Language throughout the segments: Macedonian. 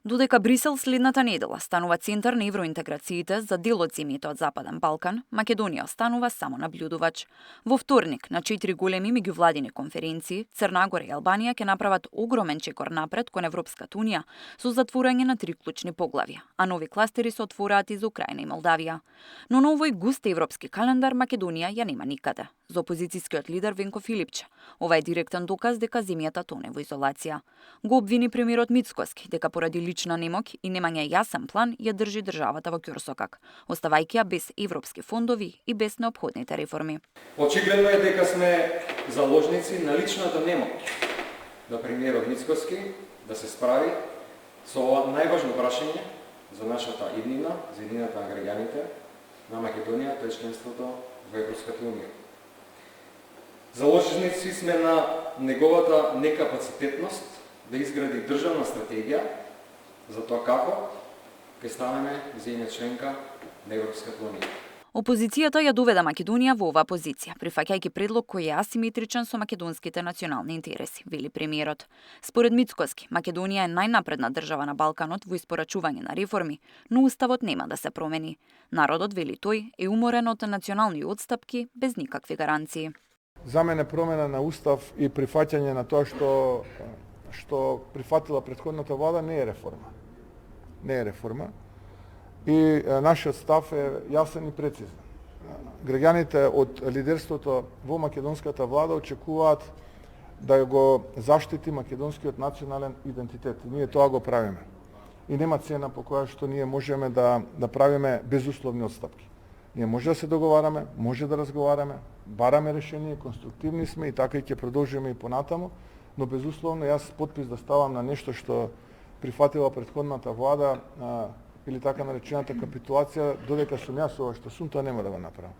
Додека Брисел следната недела станува центар на евроинтеграциите за дел од земјите од Западен Балкан, Македонија останува само наблюдувач. Во вторник, на 4 големи меѓувладини конференции, Црна Гора и Албанија ќе направат огромен чекор напред кон Европската унија со затворање на 3 клучни поглавја, а нови кластери се отвораат и за Украина и Молдавија. Но на овој густ европски календар Македонија ја нема никаде. За опозицијскиот лидер Венко Филипче, ова е директен доказ дека земјата тоне во изолација. Го обвини премиерот Мицкоски дека поради лична немоќ и немање јасен план ја држи државата во ќорсокак, оставајќи ја без европски фондови и без неопходните реформи. Очигледно е дека сме заложници на личната немоќ на премиерот Мицкоски да се справи со ова најважно прашање за нашата иднина, за иднината на граѓаните на Македонија, тоа е членството во Европската унија. Заложници сме на неговата некапацитетност да изгради државна стратегија за тоа како ќе станеме земја членка на Европската унија. Опозицијата ја доведе Македонија во оваа позиција, прифаќајќи предлог кој е асиметричен со македонските национални интереси, вели премиерот. Според Мицкоски, Македонија е најнапредна држава на Балканот во испорачување на реформи, но уставот нема да се промени. Народот, вели тој, е уморен од национални отстапки без никакви гаранции. За мене промена на устав и прифаќање на тоа што прифатила претходната влада не е реформа. Не е реформа. И нашиот став е јасен и прецизен. Граѓаните од лидерството во македонската влада очекуваат да го заштити македонскиот национален идентитет. И ние тоа го правиме. И нема цена по која што ние можеме да правиме безусловни отстапки. Ние може да се договараме, може да разговараме, бараме решение, конструктивни сме и така и ќе продолжиме и понатаму, но безусловно јас подпис да ставам на нешто што прифатила претходната влада или така наречената капитулација, додека сум јас ова што сум, тоа нема да го направам.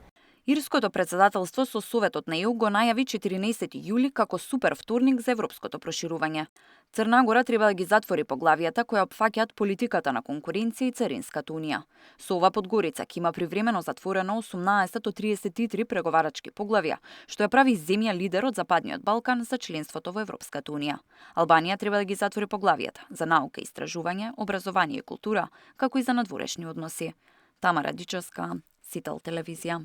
Ирското претседателство со Советот на ЕУ го најави 14 јули како супер вторник за европското проширување. Црна Гора треба да ги затвори поглавијата која опфаќаат политиката на конкуренција и Царинската унија. Со ова Подгорица ќе има привремено затворено 18 од 33 преговарачки поглавја, што ја прави земја лидер од Западниот Балкан за членството во Европската унија. Албанија треба да ги затвори поглавијата за наука и истражување, образование и култура, како и за надворешни односи. Тамара Дичовска, Сител телевизија.